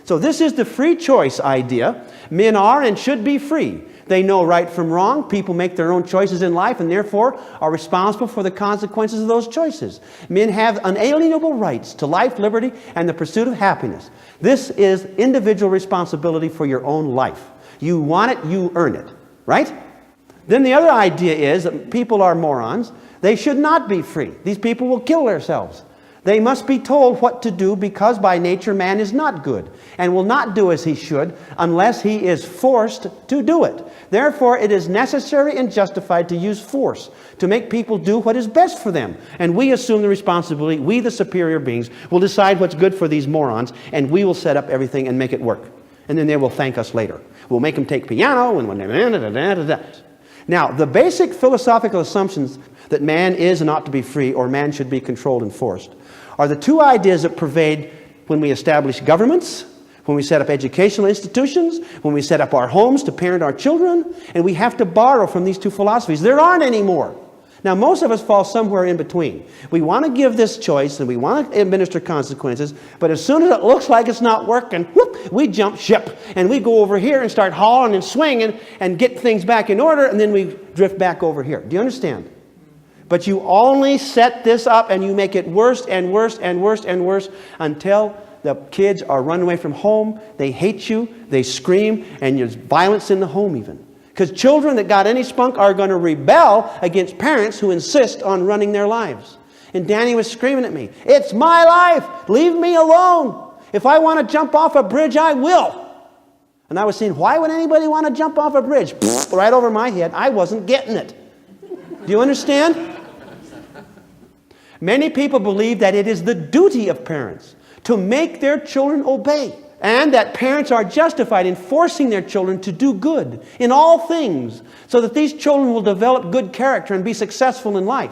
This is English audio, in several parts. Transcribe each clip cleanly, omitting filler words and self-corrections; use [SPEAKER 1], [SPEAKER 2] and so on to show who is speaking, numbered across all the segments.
[SPEAKER 1] So this is the free choice idea. Men are and should be free. They know right from wrong. People make their own choices in life and therefore are responsible for the consequences of those choices. Men have unalienable rights to life, liberty, and the pursuit of happiness. This is individual responsibility for your own life. You want it, you earn it. Right? Then the other idea is that people are morons. They should not be free. These people will kill themselves. They must be told what to do because by nature man is not good and will not do as he should unless he is forced to do it. Therefore, it is necessary and justified to use force to make people do what is best for them. And we assume the responsibility. We, the superior beings, will decide what's good for these morons, and we will set up everything and make it work. And then they will thank us later. We'll make them take piano and now, the basic philosophical assumptions that man is and ought to be free, or man should be controlled and forced, are the two ideas that pervade when we establish governments, when we set up educational institutions, when we set up our homes to parent our children, and we have to borrow from these two philosophies. There aren't any more. Now, most of us fall somewhere in between. We want to give this choice and we want to administer consequences, but as soon as it looks like it's not working, whoop, we jump ship and we go over here and start hauling and swinging and get things back in order, and then we drift back over here. Do you understand? But you only set this up and you make it worse and worse and worse and worse until the kids are run away from home, they hate you, they scream, and there's violence in the home even. Because children that got any spunk are going to rebel against parents who insist on running their lives. And Danny was screaming at me, "It's my life! Leave me alone! If I want to jump off a bridge, I will!" And I was saying, why would anybody want to jump off a bridge? Right over my head. I wasn't getting it. Do you understand? Many people believe that it is the duty of parents to make their children obey, and that parents are justified in forcing their children to do good in all things so that these children will develop good character and be successful in life.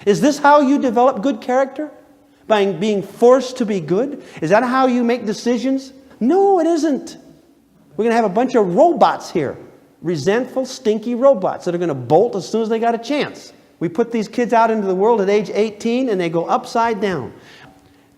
[SPEAKER 1] Is this how you develop good character? By being forced to be good? Is that how you make decisions? No, it isn't. We're going to have a bunch of robots here. Resentful, stinky robots that are going to bolt as soon as they got a chance. We put these kids out into the world at age 18 and they go upside down.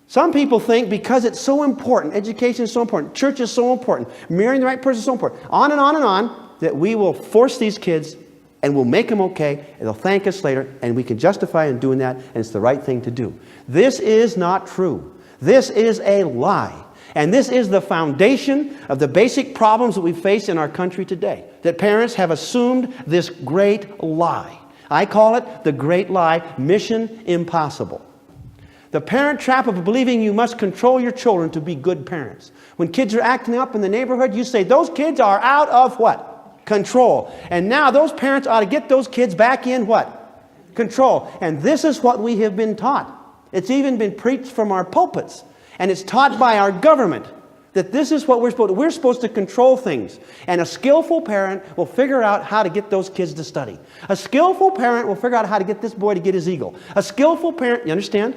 [SPEAKER 1] Some people think because it's so important, education is so important, church is so important, marrying the right person is so important, on and on and on, that we will force these kids and we'll make them okay, and they'll thank us later, and we can justify in doing that, and it's the right thing to do. This is not true. This is a lie. And this is the foundation of the basic problems that we face in our country today. That parents have assumed this great lie. I call it the great lie, mission impossible. The parent trap of believing you must control your children to be good parents. When kids are acting up in the neighborhood, you say, those kids are out of what? Control. And now those parents ought to get those kids back in what? Control. And this is what we have been taught. It's even been preached from our pulpits. And it's taught by our government that this is what we're supposed to control things. And a skillful parent will figure out how to get those kids to study. A skillful parent will figure out how to get this boy to get his eagle. A skillful parent, you understand?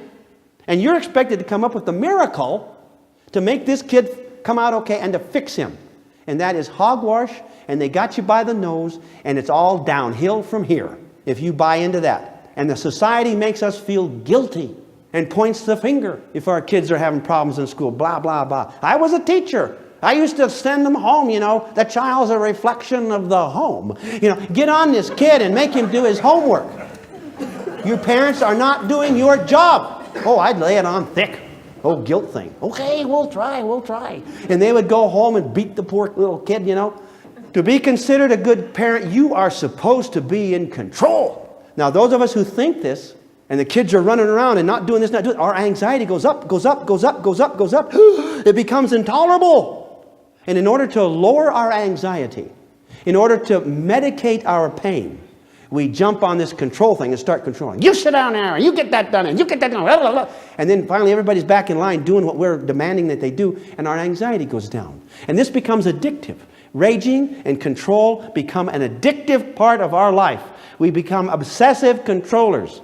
[SPEAKER 1] And you're expected to come up with a miracle to make this kid come out okay and to fix him. And that is hogwash, and they got you by the nose, and it's all downhill from here if you buy into that. And the society makes us feel guilty and points the finger if our kids are having problems in school, blah, blah, blah. I was a teacher. I used to send them home, the child's a reflection of the home. Get on this kid and make him do his homework. Your parents are not doing your job. Oh, I'd lay it on thick. Oh, guilt thing. Okay, we'll try. And they would go home and beat the poor little kid, To be considered a good parent, you are supposed to be in control. Now, those of us who think this, and the kids are running around and not doing this, not doing it, our anxiety goes up. It becomes intolerable. And in order to lower our anxiety, in order to medicate our pain, we jump on this control thing and start controlling. You sit down there, and you get that done, and you get that done, blah, blah, blah. And then finally everybody's back in line doing what we're demanding that they do, and our anxiety goes down. And this becomes addictive. Raging and control become an addictive part of our life. We become obsessive controllers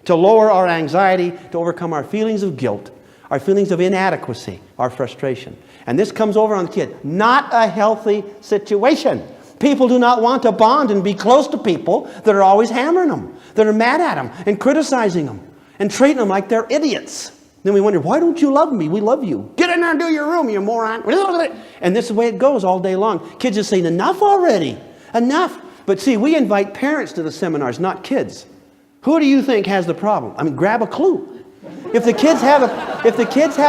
[SPEAKER 1] to lower our anxiety, to overcome our feelings of guilt, our feelings of inadequacy, our frustration. And this comes over on the kid. Not a healthy situation. People do not want to bond and be close to people that are always hammering them, that are mad at them and criticizing them and treating them like they're idiots. Then we wonder, why don't you love me? We love you. Get in there and do your room, you moron. And this is the way it goes all day long. Kids just saying, enough already. Enough. But see, we invite parents to the seminars, not kids. Who do you think has the problem? I mean, grab a clue. If the kids had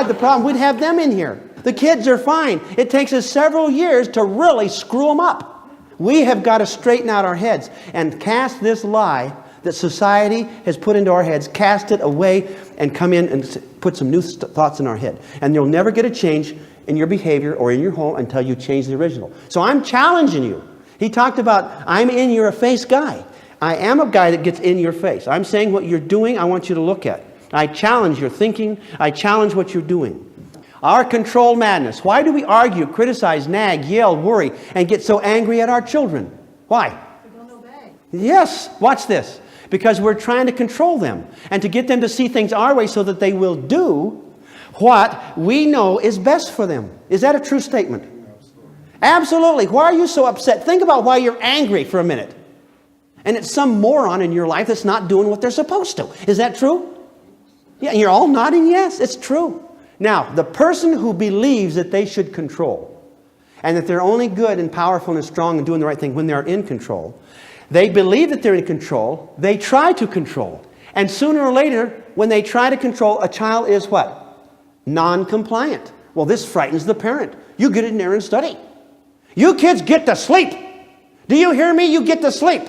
[SPEAKER 1] the problem, we'd have them in here. The kids are fine. It takes us several years to really screw them up. We have got to straighten out our heads and cast this lie that society has put into our heads, cast it away and come in and put some new thoughts in our head. And you'll never get a change in your behavior or in your home until you change the original. So I'm challenging you. He talked about, I'm in your face guy. I am a guy that gets in your face. I'm saying what you're doing, I want you to look at. I challenge your thinking. I challenge what you're doing. Our control madness. Why do we argue, criticize, nag, yell, worry, and get so angry at our children? Why?
[SPEAKER 2] They don't obey.
[SPEAKER 1] Yes, watch this. Because we're trying to control them and to get them to see things our way so that they will do what we know is best for them. Is that a true statement? Absolutely. Why are you so upset? Think about why you're angry for a minute. And it's some moron in your life that's not doing what they're supposed to. Is that true? Yeah, you're all nodding yes, it's true. Now, the person who believes that they should control and that they're only good and powerful and strong and doing the right thing when they're in control, they believe that they're in control, they try to control. And sooner or later, when they try to control, a child is what? Non-compliant. Well, this frightens the parent. You get in there and study. You kids get to sleep. Do you hear me? You get to sleep.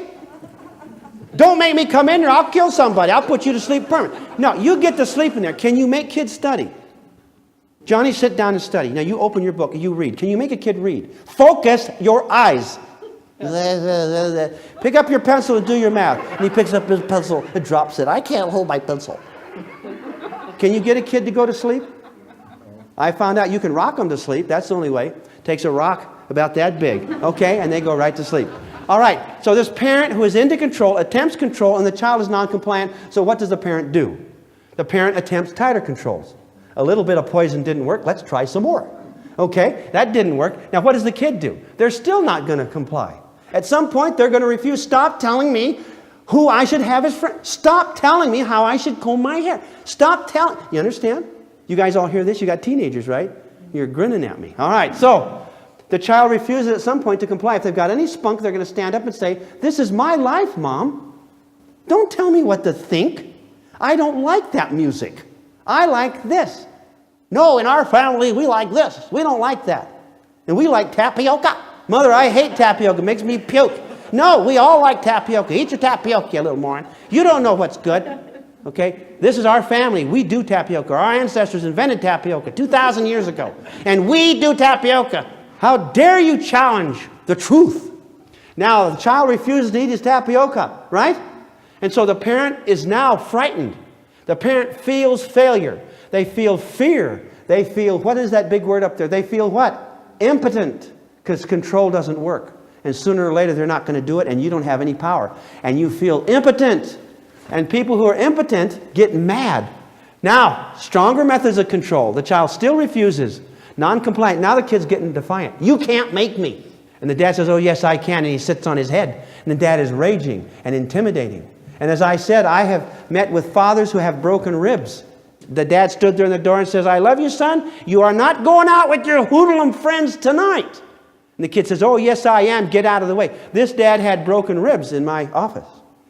[SPEAKER 1] Don't make me come in there. I'll kill somebody. I'll put you to sleep permanently. No, you get to sleep in there. Can you make kids study? Johnny, sit down and study. Now you open your book and you read. Can you make a kid read? Focus your eyes. Pick up your pencil and do your math. And he picks up his pencil and drops it. I can't hold my pencil. Can you get a kid to go to sleep? I found out you can rock them to sleep. That's the only way. Takes a rock about that big. Okay? And they go right to sleep. All right. So this parent who is into control attempts control and the child is non-compliant. So what does the parent do? The parent attempts tighter controls. A little bit of poison didn't work. Let's try some more. Okay? That didn't work. Now what does the kid do? They're still not going to comply. At some point they're going to refuse. Stop telling me who I should have as friend. Stop telling me how I should comb my hair. Stop telling. You understand? You guys all hear this? You got teenagers, right? You're grinning at me. All right. So the child refuses at some point to comply. If they've got any spunk, they're going to stand up and say, this is my life, Mom. Don't tell me what to think. I don't like that music. I like this. No, in our family, we like this. We don't like that. And we like tapioca. Mother, I hate tapioca. It makes me puke. No, we all like tapioca. Eat your tapioca, you little moron. You don't know what's good. Okay? This is our family. We do tapioca. Our ancestors invented tapioca 2,000 years ago. And we do tapioca. How dare you challenge the truth? Now, the child refuses to eat his tapioca, right? And so the parent is now frightened. The parent feels failure. They feel fear. They feel, what is that big word up there? They feel what? Impotent. Because control doesn't work. And sooner or later they're not going to do it and you don't have any power. And you feel impotent. And people who are impotent get mad. Now, stronger methods of control. The child still refuses. Non-compliant. Now the kid's getting defiant. You can't make me. And the dad says, oh yes I can. And he sits on his head. And the dad is raging and intimidating. And as I said, I have met with fathers who have broken ribs. The dad stood there in the door and says, I love you, son. You are not going out with your hoodlum friends tonight. And the kid says, oh, yes, I am. Get out of the way. This dad had broken ribs in my office.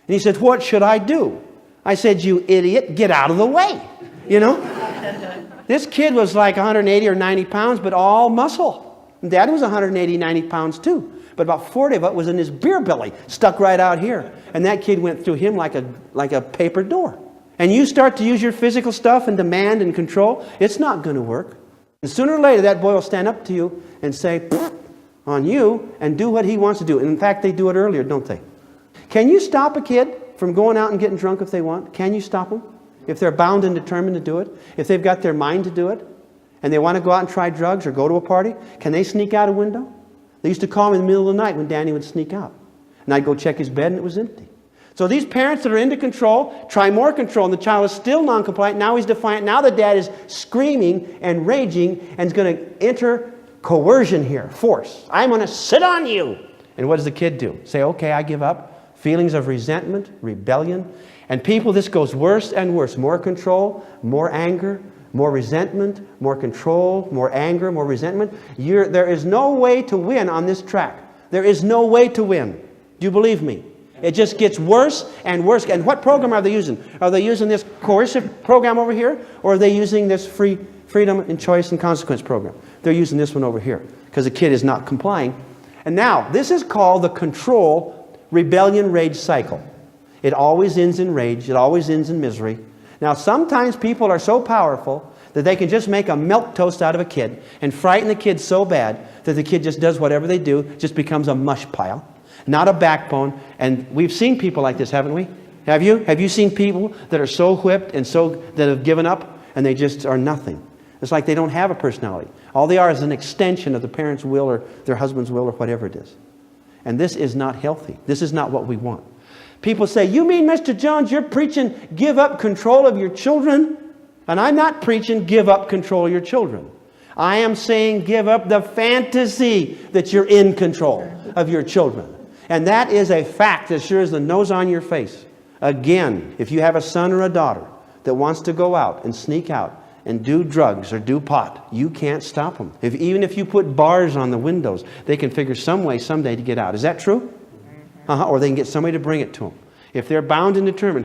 [SPEAKER 1] And he said, what should I do? I said, you idiot, get out of the way. You know? This kid was like 180 or 90 pounds, but all muscle. And Dad was 180, 90 pounds too. But about 40 of it was in his beer belly, stuck right out here. And that kid went through him like a paper door. And you start to use your physical stuff and demand and control, it's not going to work. And sooner or later, that boy will stand up to you and say, on you, and do what he wants to do. And in fact, they do it earlier, don't they? Can you stop a kid from going out and getting drunk if they want? Can you stop them? If they're bound and determined to do it? If they've got their mind to do it? And they want to go out and try drugs or go to a party? Can they sneak out a window? They used to call me in the middle of the night when Danny would sneak out. And I'd go check his bed and it was empty. So these parents that are into control, try more control, and the child is still non-compliant. Now he's defiant. Now the dad is screaming and raging and is going to enter coercion here, force. I'm going to sit on you. And what does the kid do? Say, okay, I give up. Feelings of resentment, rebellion. And people, this goes worse and worse. More control, more anger, more resentment, more control, more anger, more resentment. There is no way to win on this track. There is no way to win. Do you believe me? It just gets worse and worse. And what program are they using? Are they using this coercive program over here? Or are they using this freedom and choice and consequence program? They're using this one over here because the kid is not complying. And now, this is called the control rebellion rage cycle. It always ends in rage. It always ends in misery. Now, sometimes people are so powerful that they can just make a milquetoast out of a kid and frighten the kid so bad that the kid just does whatever they do, just becomes a mush pile, not a backbone. And we've seen people like this, haven't we? Have you? Have you seen people that are so whipped and that have given up and they just are nothing? It's like they don't have a personality. All they are is an extension of the parent's will or their husband's will or whatever it is. And this is not healthy. This is not what we want. People say, you mean, Mr. Jones, you're preaching give up control of your children? And I'm not preaching give up control of your children. I am saying give up the fantasy that you're in control of your children. And that is a fact as sure as the nose on your face. Again, if you have a son or a daughter that wants to go out and sneak out and do drugs or do pot, you can't stop them. Even if you put bars on the windows, they can figure some way someday to get out. Is that true? Or they can get somebody to bring it to them. If they're bound and determined.